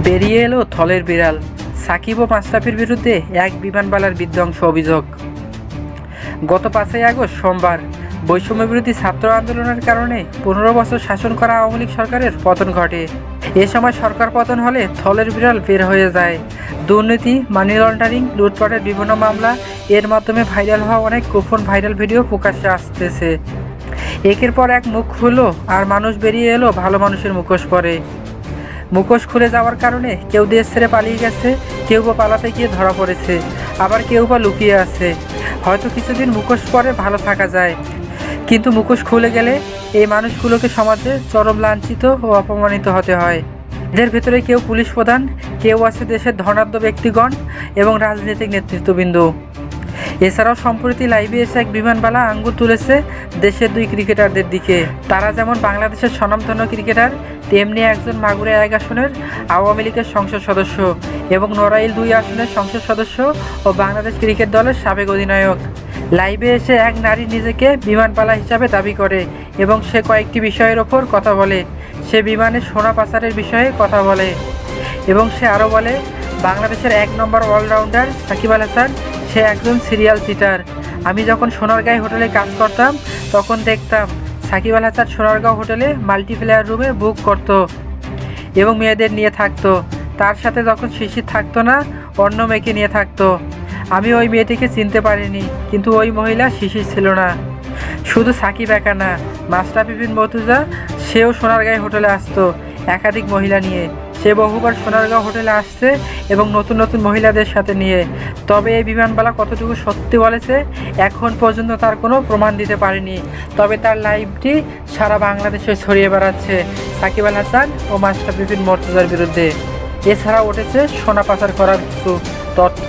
বেরিয়ে এলো থলের বিড়াল। সাকিব ও মাশরাফির বিরুদ্ধে এক বিমানবালার বিধ্বংস অভিযোগ। গত 5ই আগস্ট সোমবার বৈষম্যবিরোধী ছাত্র আন্দোলনের কারণে 15 বছর শাসন করা আওয়ামী লীগ সরকারের পতন ঘটে। এ সময় সরকার পতন হলে থলের বিড়াল বের হয়ে যায়। দুর্নীতি, মানি লন্ডারিং, লুটপাটের বিভিন্ন মামলা, এর মাধ্যমে ভাইরাল হওয়া অনেক গোপন ভাইরাল ভিডিও প্রকাশ্যে আসতেছে। একের পর এক মুখ খুললো আর মানুষ বেরিয়ে এলো ভালো মানুষের মুখোশ পরে। মুখোশ খুলে যাওয়ার কারণে কেউ দেশ ছেড়ে পালিয়ে গেছে, কেউ বা পালাতে গিয়ে ধরা পড়েছে, আবার কেউ বা লুকিয়ে আছে। হয়তো কিছুদিন মুখোশ পরে ভালো থাকা যায়, কিন্তু মুখোশ খুলে গেলে এই মানুষগুলোকে সমাজে চরম লাঞ্ছিত ও অপমানিত হতে হয়। এদের ভেতরে কেউ পুলিশ প্রধান, কেউ আছে দেশের ধনাঢ্য ব্যক্তিগণ এবং রাজনৈতিক নেতৃত্ববৃন্দ। এছাড়াও সম্প্রতি লাইভে এসে এক বিমানবালা আঙ্গুল তুলেছে দেশের 2 ক্রিকেটারদের দিকে। তারা যেমন বাংলাদেশের স্বনামধন্য ক্রিকেটার, তেমনি একজন মাগুরা 1 আসনের আওয়ামী লীগের সংসদ সদস্য এবং নড়াইল 2 আসনের সংসদ সদস্য ও বাংলাদেশ ক্রিকেট দলের সাবেক অধিনায়ক। লাইভে এসে এক নারী নিজেকে বিমানবালা হিসাবে দাবি করে এবং সে কয়েকটি বিষয়ের ওপর কথা বলে। সে বিমানের সোনা পাচারের বিষয়ে কথা বলে এবং সে আরও বলে, বাংলাদেশের 1 নম্বর অলরাউন্ডার সাকিব আল হাসান সে একজন সিরিয়াল চিটার। আমি যখন সোনারগাঁও হোটেলে কাজ করতাম তখন দেখতাম সাকিব আল হাসান সোনারগাঁও হোটেলে মাল্টিপ্লেয়ার রুমে বুক করত এবং মেয়েদের নিয়ে থাকতো। তার সাথে যখন শিশির থাকতো না, অন্য মেয়েকে নিয়ে থাকতো। আমি ওই মেয়েটিকে চিনতে পারিনি, কিন্তু ওই মহিলা শিশির ছিল না। শুধু সাকিব একা না, মাশরাফি বিন মর্তুজা সেও সোনারগাঁও হোটেলে আসতো একাধিক মহিলা নিয়ে। সে বহুবার সোনারগাঁও হোটেলে আসছে এবং নতুন নতুন মহিলাদের সাথে নিয়ে। তবে এই বিমানবালা কতটুকু সত্যি বলেছে এখন পর্যন্ত তার কোনো প্রমাণ দিতে পারেনি। তবে তার লাইভটি সারা বাংলাদেশে ছড়িয়ে বেড়াচ্ছে সাকিব আল হাসান ও মাশরাফি বিন মর্তুজার বিরুদ্ধে। এছাড়া উঠেছে সোনা পাচার করার কিছু তথ্য।